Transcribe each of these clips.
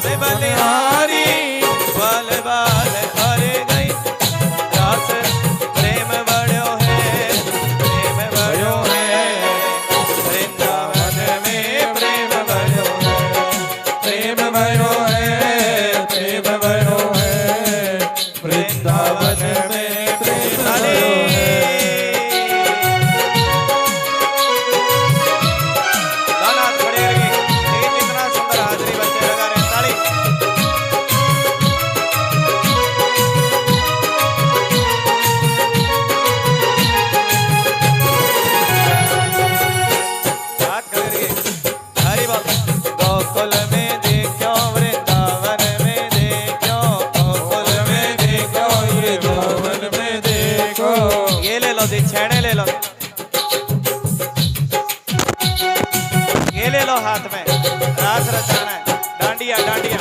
सबे बलिहारी बाल बाल और गई रास प्रेम बड़ो है वृंदावन में प्रेम बड़ो है वृंदावन में प्रेम बड़ो है। ले लो हाथ में रास रचाना है डांडिया डांडिया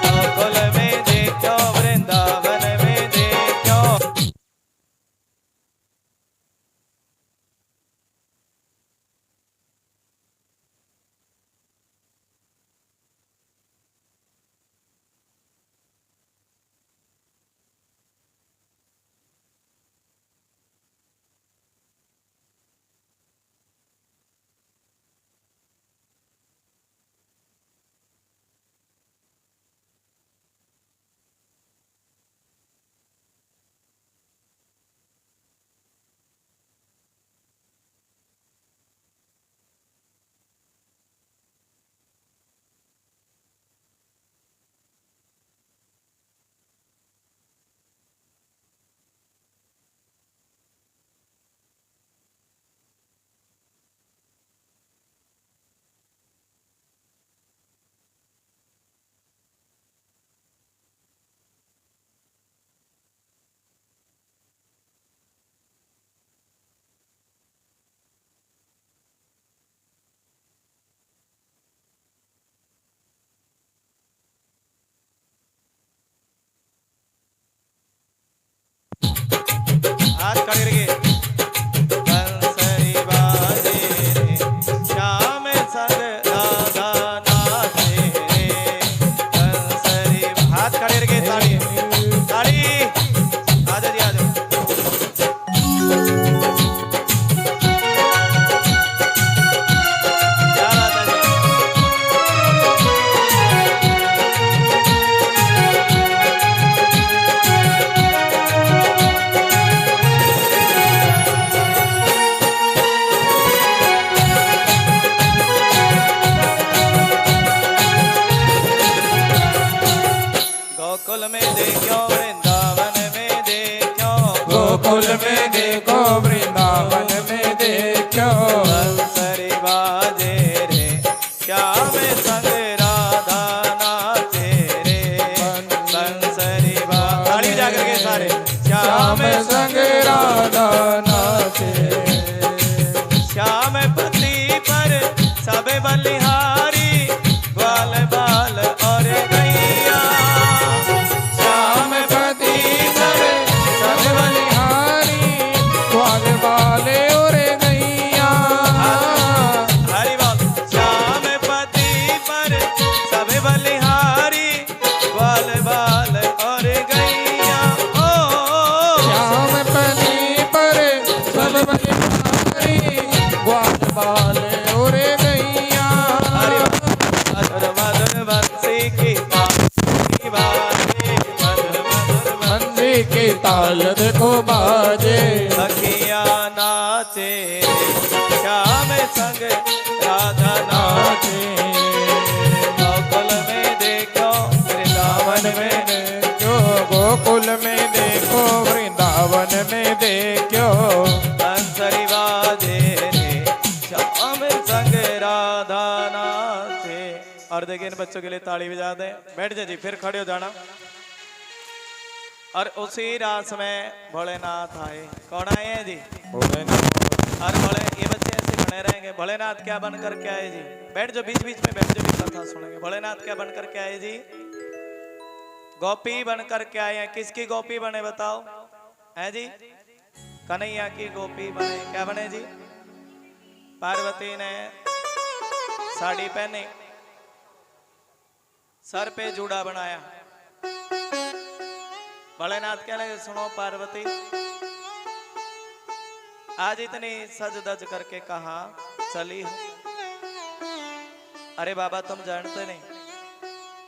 गोकुल में देखो वृंदावन में देखो हाथ खड़े रहिए बंसरी बाजे रे श्याम संग राधा नाचे रे बंसरी हाथ खड़े रहिए ताली ताली आजा जी आजा क्या बात है गोकुल में देखो वृंदावन में देखो गोकुल में देखो वृंदावन में देखो बंसरी बाजे रे श्याम संग राधा नाचे रे बंसरी ताली जाकर के सारे श्याम संग राधा नाचे श्याम पति पर सबे बलिहारी बाल बाल और गैया श्याम पति सब बलिहारी ग्वाल बाले और गैया हरि बोल श्याम पति पर सबे बलिहारी बाल बाल और गैया ओ श्याम पति पर सब बलिहारी ग्वाल बाले और गैया मधुर मधुर बंसी की बंसी की ताल देखो बाजे सखिया नाचे श्याम संग राधा नाचे गोकुल में देखो वृंदावन में देखो गोकुल में देखो वृंदावन में देखो बंसरी बाजे रे श्याम संग राधा नाचे। और देखिए इन बच्चों के लिए ताली बजा दें बैठ जाए जी फिर खड़े हो जाना। और उसी रास में भोलेनाथ आए कौन आए हैं जी और भोले ये बच्चे ऐसे बने रहेंगे भोलेनाथ क्या बन करके आए जी बैठ जो बीच बीच में बैठ जो भी कथा सुनेंगे भोलेनाथ क्या बन करके आए जी गोपी बन करके आए हैं किसकी गोपी बने बताओ है जी कन्हैया की गोपी बने क्या बने जी पार्वती ने साड़ी पहनी, सर पे जूड़ा बनाया। भोलेनाथ कहने लगे सुनो पार्वती, आज इतनी सज धज करके कहा चली हो? अरे बाबा तुम जानते नहीं,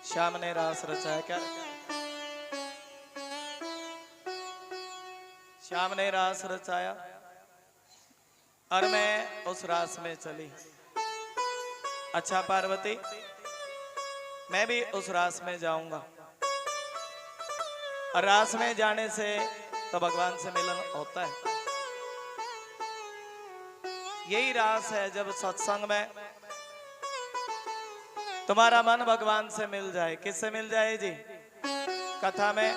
श्याम ने रास रचाया। क्या श्याम ने रास रचाया और मैं उस रास में चली। अच्छा पार्वती, मैं भी उस रास में जाऊंगा। और रास में जाने से तो भगवान से मिलन होता है। यही रास है जब सत्संग में तुम्हारा मन भगवान से मिल जाए। किससे मिल जाए जी? कथा में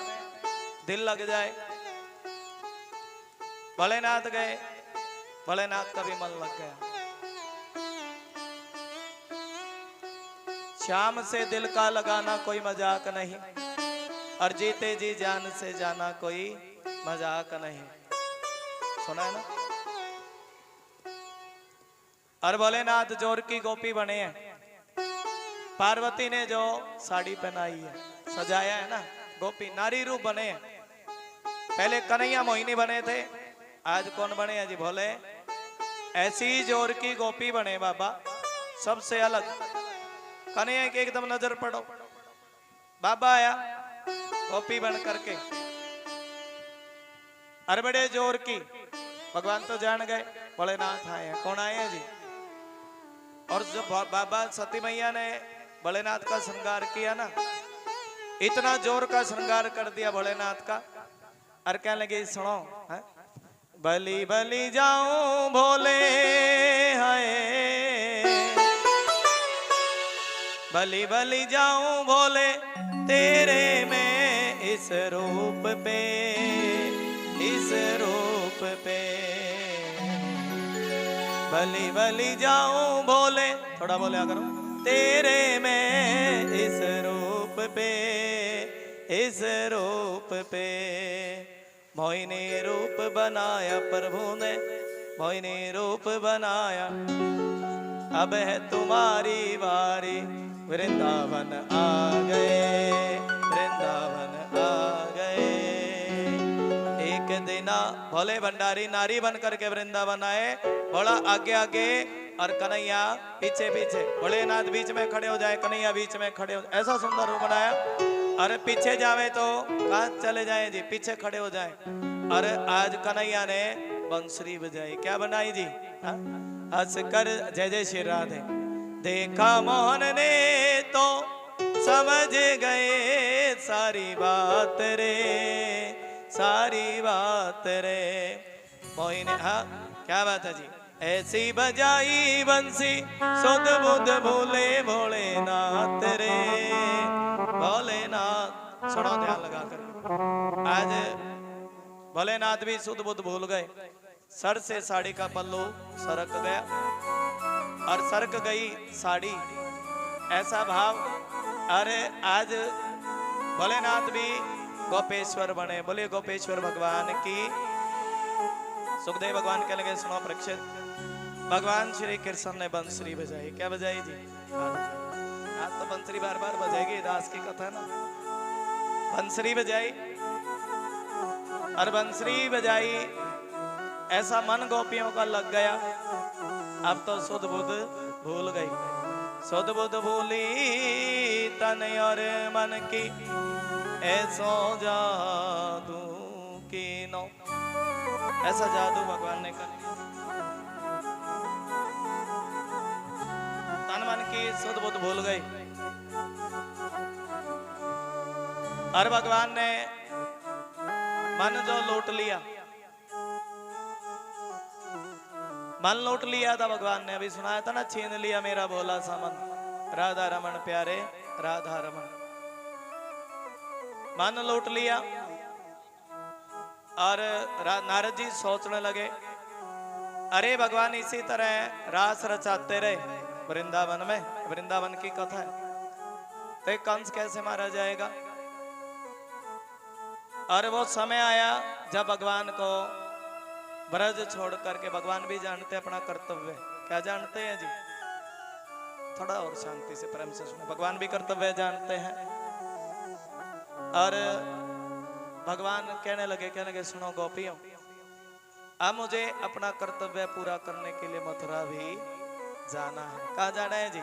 दिल लग जाए। भोलेनाथ गए, भोलेनाथ का भी मन लग गया। श्याम से दिल का लगाना कोई मजाक नहीं, और जीते जी जान से जाना कोई मजाक नहीं। सुना है ना? और भोलेनाथ जोर की गोपी बने हैं। पार्वती ने जो साड़ी पहनाई है, सजाया है ना, गोपी नारी रूप बने हैं। पहले कन्हैया मोहिनी बने थे, आज कौन बने हैं जी? भोले। ऐसी जोर की गोपी बने बाबा, सबसे अलग। कन्हैया के एकदम नजर पड़ो, बाबा आया गोपी बन करके। अरे बड़े जोर की, भगवान तो जान गए भोलेनाथ आए हैं। कौन आए हैं जी? और जब बाबा सती मैया ने भोलेनाथ का श्रृंगार किया ना, इतना जोर का श्रृंगार कर दिया भोलेनाथ का। और कहने लगे सुनो, है? बली बली जाऊं भोले हाय, बली बली जाऊं भोले तेरे में इस रूप पे, इस रूप पे। बली बली जाऊं भोले, थोड़ा बोले करो, तेरे में इस रूप पे, इस रूप पे। मोहिनी रूप बनाया प्रभु ने, मोहिनी रूप बनाया। अब है तुम्हारी बारी, वृंदावन आ गए, वृंदावन आ गए। एक दिन भोले भंडारी नारी बन करके वृंदावन आए। भोला आगे आगे और कन्हैया पीछे पीछे। भोलेनाथ बीच में खड़े हो जाए, कन्हैया बीच में खड़े हो जाए। ऐसा सुंदर रूप बनाया। अरे पीछे जावे तो कहाँ चले जाए जी? पीछे खड़े हो जाए। अरे आज कन्हैया ने बंसुरी बजाई। क्या बनाई जी? हंस कर जय जय श्री राधे। देखा मोहन ने तो समझ गए सारी बात रे, सारी बात रे। मोहिनी, हाँ क्या बात है जी? ऐसी बजाई बंसी सुध बुध भूले भोलेनाथ रे, भोलेनाथ। सुनो ध्यान लगा कर। आज भोलेनाथ भी सुध बुध भूल गए। सर से साड़ी का पल्लू सरक गया और सरक गई साड़ी। ऐसा भाव। अरे आज भोलेनाथ भी गोपेश्वर बने। बोले गोपेश्वर भगवान की। सुखदेव भगवान कहने लगे सुनो परीक्षित, भगवान श्री कृष्ण ने बंसुरी बजाई। क्या बजाई जी? आज तो बंसुरी बार बार बजाएगी, दास की कथा ना। बंसुरी बजाई और बंसुरी बजाई, ऐसा मन गोपियों का लग गया। अब तो सुध बुध भूल गई। सुध बुध भूली तन और मन की, ऐसो जादू की नो। ऐसा जादू भगवान ने कर दिया। तन मन की सुध बुध भूल गई। और भगवान ने मन जो लूट लिया, मन लूट लिया था भगवान ने। अभी सुनाया था ना, छीन लिया मेरा भोला सा मन। राधा रमन प्यारे राधा रमन। मन लूट लिया। और नारद जी सोचने लगे, अरे भगवान इसी तरह रास रचाते रहे वृंदावन में। वृंदावन की कथा है तो कंस कैसे मारा जाएगा? और वो समय आया जब भगवान को ब्रज छोड़ करके, भगवान भी जानते अपना कर्तव्य। क्या जानते हैं जी? थोड़ा और शांति से प्रेम से सुने। भगवान भी कर्तव्य जानते हैं और भगवान कहने लगे सुनो गोपियों, अब मुझे अपना कर्तव्य पूरा करने के लिए मथुरा भी जाना है। कहाँ जाना है जी?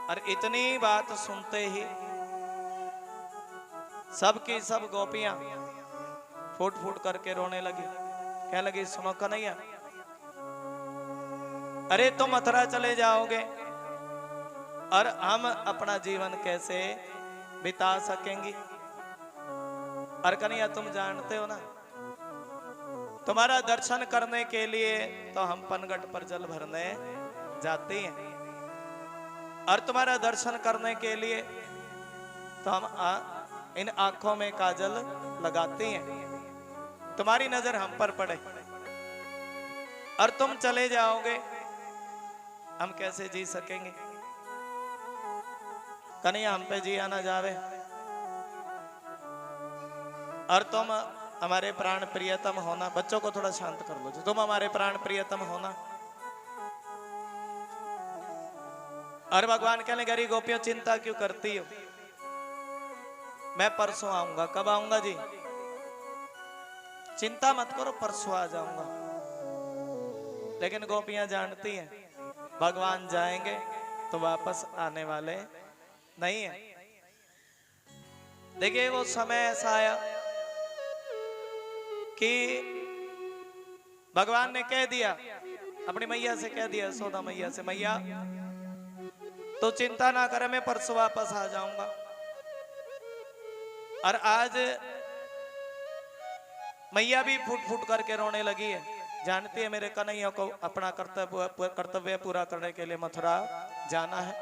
और इतनी बात सुनते ही सब की सब गोपियां फूट फूट करके रोने लगी। कहने लगी सुनो कन्हैया, अरे तुम मथुरा चले जाओगे और हम अपना जीवन कैसे बिता सकेंगी? और कन्हैया तुम जानते हो ना, तुम्हारा दर्शन करने के लिए तो हम पनघट पर जल भरने जाते हैं और तुम्हारा दर्शन करने के लिए तो हम इन आंखों में काजल लगाते हैं, तुम्हारी नजर हम पर पड़े और तुम चले जाओगे, हम कैसे जी सकेंगे? कन्हैया हम पे जी आना जावे और तुम हमारे प्राण प्रियतम होना। बच्चों को थोड़ा शांत कर लो, तुम हमारे प्राण प्रियतम होना। और भगवान कहने गरी गोपियों चिंता क्यों करती हो, मैं परसों आऊंगा। कब आऊंगा जी? चिंता मत करो, परसों आ जाऊंगा। लेकिन गोपियां जानती हैं भगवान जाएंगे तो वापस आने वाले नहीं है। देखिए वो समय ऐसा आया कि भगवान ने कह दिया, अपनी मैया से कह दिया, यशोदा मैया से, मैया तो चिंता ना करे, मैं परसों वापस आ जाऊंगा। और आज मैया भी फूट फूट करके रोने लगी है, जानती है मेरे कन्हैया को अपना कर्तव्य पूरा करने के लिए मथुरा जाना है।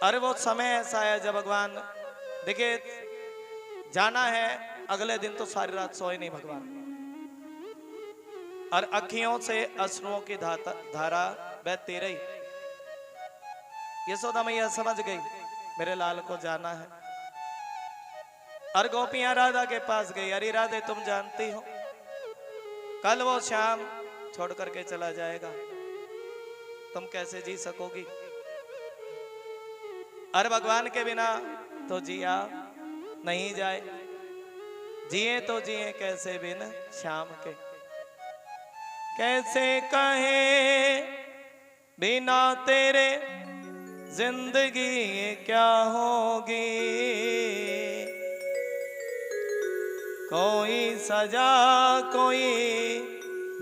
अरे वो समय ऐसा है जब भगवान, देखिए जाना है, अगले दिन तो सारी रात सोए नहीं भगवान और अखियों से अश्रुओं की धारा बहती रही। यशोदा मैया समझ गई मेरे लाल को जाना है और गोपियां राधा के पास गई। अरे राधे तुम जानती हो कल वो शाम छोड़ करके चला जाएगा, तुम कैसे जी सकोगी? और भगवान के बिना तो जिया नहीं जाए, जिए तो जिए कैसे बिन शाम के। कैसे कहे बिना तेरे जिंदगी क्या होगी, कोई सजा कोई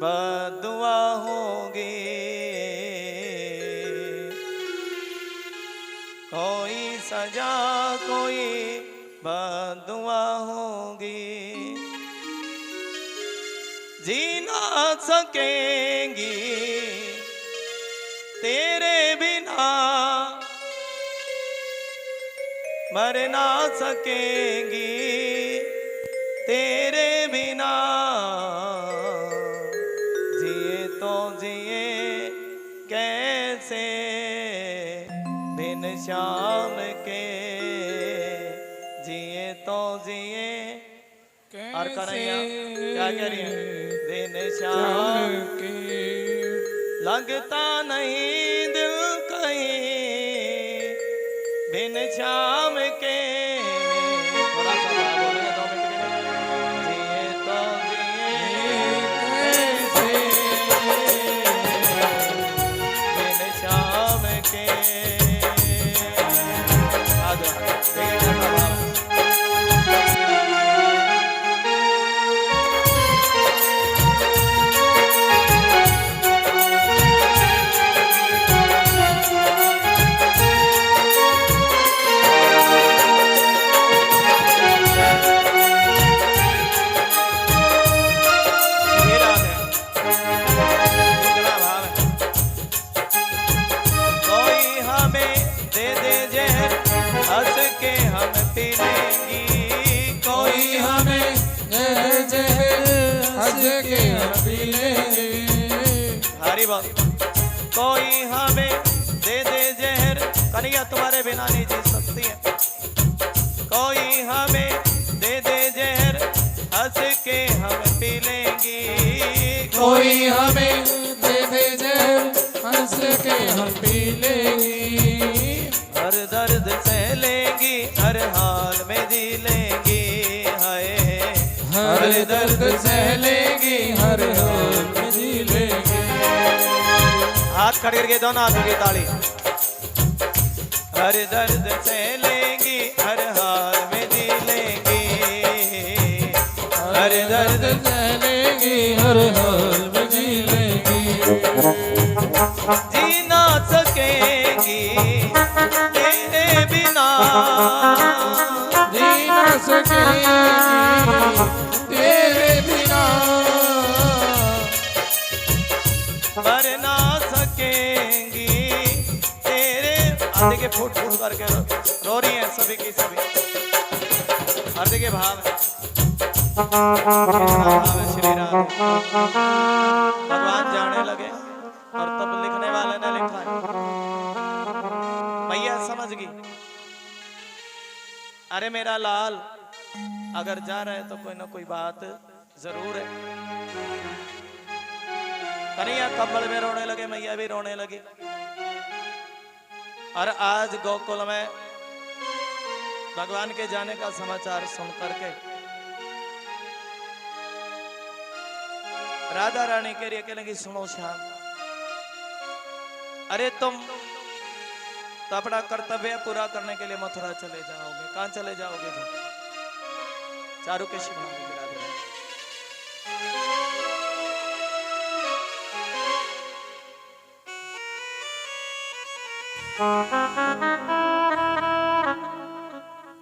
बदुआ होगी, कोई सजा कोई बदुआ होगी। जी ना सकेंगी तेरे बिना, मर ना सकेंगी तेरे बिना, जिए तो जिए कैसे बिन शाम के, जिए तो जिए। और कन्हैया क्या कह रही है? दिन शाम के लगता नहीं दिल कहीं बिन शाम के। थोड़ा सा बोलेंगे 2 मिनट के लिए। जिए तो जिए कैसे बिन शाम के। आ जाओ, ठीक है। कोई हमें दे दे जहर, कन्हैया तुम्हारे बिना नहीं जी सकती है। कोई हमें दे दे जहर, हंस के हम पी लेंगी। कोई हमें दर्द सह लेगी हर हाल में जी लेगी। हाथ खड़े करके दोनों हाथों की ताली। हर दर्द सह लेंगी हर हाल में जी लेंगी। हर दर्द सह लेगी हर हाल में जी लेगी। जी ना सकेंगी तेरे बिना। जी ना सकेंगी तेरे बिना। पर ना सकेंगी तेरे। आधे के फुट फुट करके रो रही हैं सभी की सभी। आधे के भाव है। भाव है श्री राम। भगवान जाने लगे और तब लिखने वाले ने लिखा है। मैया समझ गई। अरे मेरा लाल अगर जा रहा है तो कोई ना कोई बात जरूर है। कन्हैया कंबल में रोने लगे, मैया भी रोने लगी। और आज गोकुल में भगवान के जाने का समाचार सुन करके राधा रानी कह रही है, कहने सुनो श्याम, अरे तुम तो अपना कर्तव्य पूरा करने के लिए मथुरा चले जाओगे। कहां चले जाओगे? तुम चारू के शिव राधा रानी।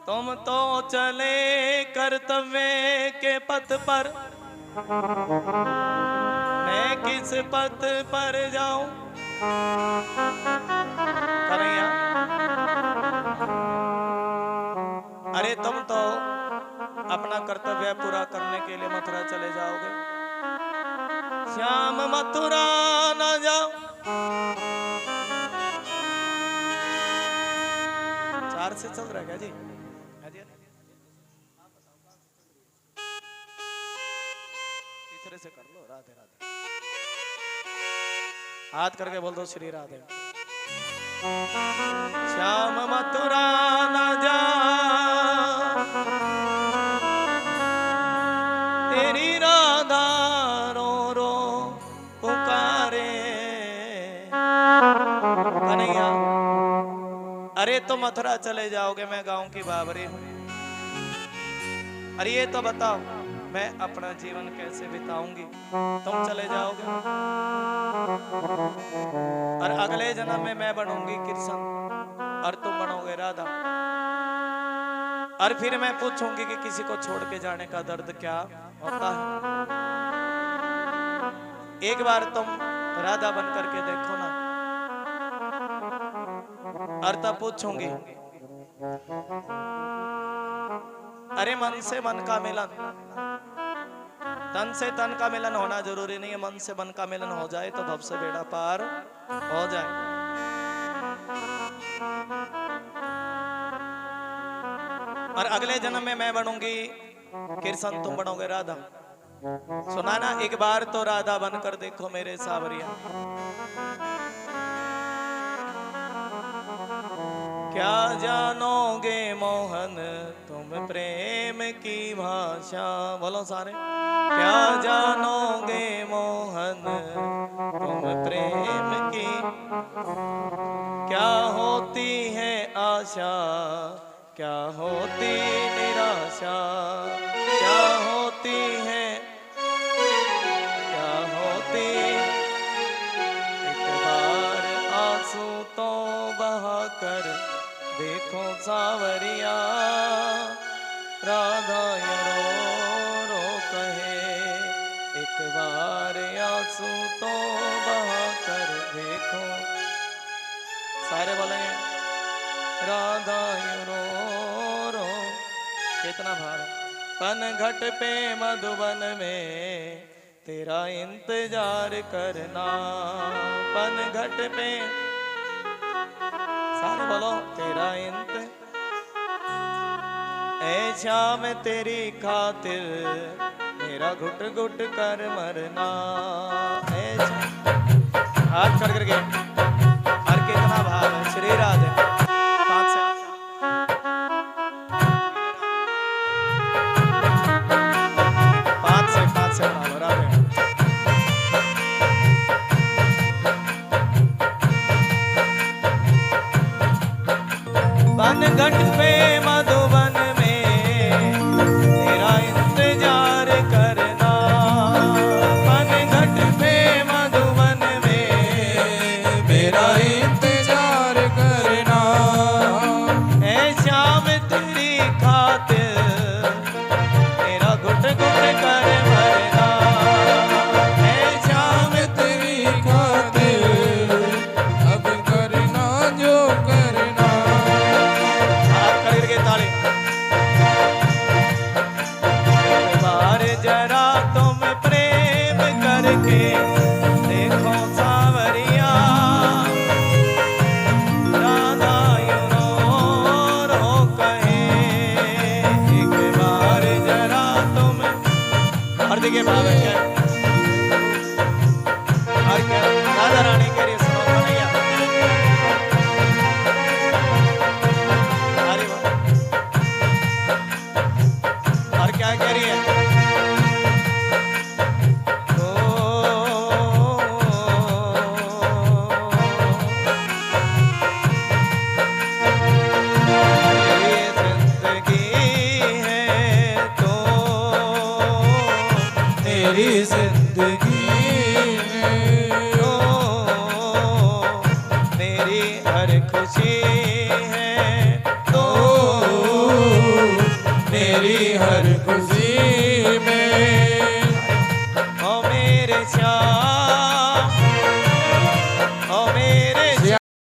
तुम तो चले कर्तव्य के पथ पर, मैं किस पथ पर जाऊं? कन्हैया अरे तुम तो अपना कर्तव्य पूरा करने के लिए मथुरा चले जाओगे। श्याम मथुरा न जाओ। 4 से चल रहा है क्या जी? तीसरे से कर लो। राधे राधे। हाथ करके बोल दो श्री राधे। श्याम मथुरा न जा, तेरी राधा रो रो पुकारे। कन्हैया अरे तुम मथुरा चले जाओगे, मैं गांव की बाबरी हूं। अरे ये तो बताओ मैं अपना जीवन कैसे बिताऊंगी? तुम चले जाओगे और अगले जन्म में मैं बनूंगी कृष्ण और तुम बनोगे राधा। और फिर मैं पूछूंगी कि किसी को छोड़ के जाने का दर्द क्या होता है। एक बार तुम राधा बन करके देखो ना, और तब पूछूंगी। अरे मन से मन का मिलन, तन से तन का मिलन होना जरूरी नहीं है। मन से मन का मिलन हो जाए तो भव से बेड़ा पार हो जाए। और अगले जन्म में मैं बनूंगी कृष्ण, तुम बनोगे राधा। सुना ना, एक बार तो राधा बनकर देखो मेरे सावरिया। क्या जानोगे मोहन तुम प्रेम की भाषा। बोलो सारे। क्या जानोगे मोहन तुम प्रेम की, क्या होती है आशा, क्या होती निराशा, क्या होती है, क्या होती। एक बार आंसू तो बहाकर देखो सावरिया, राधा रो रो कहे। एक बार आंसू तो बहाकर देखो। सारे बोलेंगे राधा रो रो। कितना भार। पनघट पे मधुबन में तेरा इंतजार करना। पनघट पे सारे बोलो तेरा ऐ श्याम तेरी खातिर मेरा घुट घुट कर मरना। हाथ कर करके हर कितना भाव है श्री राधे। 5 से 5 से पनघट पे मधुबन में तेरा इंतजार करना, पनघट पे मधुबन में मेरा इंतजार करना। ऐ श्याम तेरी खातिर तेरा घुट घुट कर मरना, ऐ श्याम तेरी खातिर अब करना जो करना। हाथ खड़े करके ताली। एक बार जरा तुम प्रेम करके देखो सावरिया, राधा यूं रो रो कहे। एक बार जरा तुम और देखिए भाव है क्या, और क्या राधा रानी कह रही है, सुनो कन्हैया। अरे वाह, और क्या कह रही है? ओ मेरी जिंदगी है तो मेरी जिंदगी में तो मेरी हर खुशी है तो मेरी हर खुशी में ओ मेरे श्याम